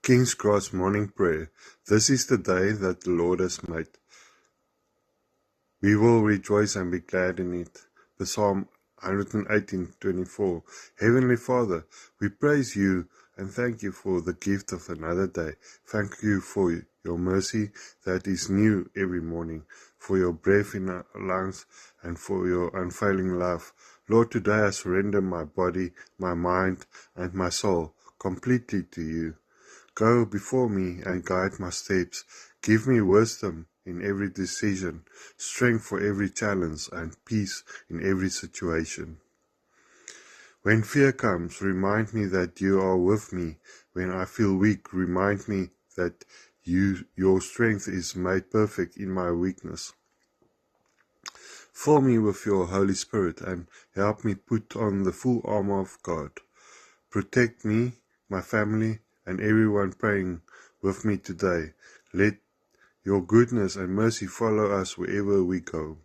King's Cross Morning Prayer. This is the day that the Lord has made. We will rejoice and be glad in it. Psalm 118:24. Heavenly Father, we praise you and thank you for the gift of another day. Thank you for your mercy that is new every morning, for your breath in our lungs, and for your unfailing love. Lord, today I surrender my body, my mind, and my soul completely to you. Go before me and guide my steps. Give me wisdom in every decision, strength for every challenge, and peace in every situation. When fear comes, remind me that you are with me. When I feel weak, remind me that your strength is made perfect in my weakness. Fill me with your Holy Spirit and help me put on the full armor of God. Protect me, my family, and everyone praying with me today. Let your goodness and mercy follow us wherever we go.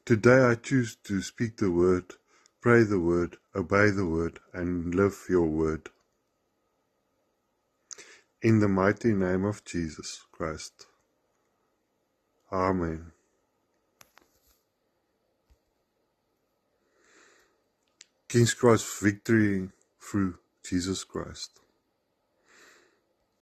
Today I choose to speak the word, pray the word, obey the word, and live your word. In the mighty name of Jesus Christ. Amen. King's Cross victory through Jesus Christ.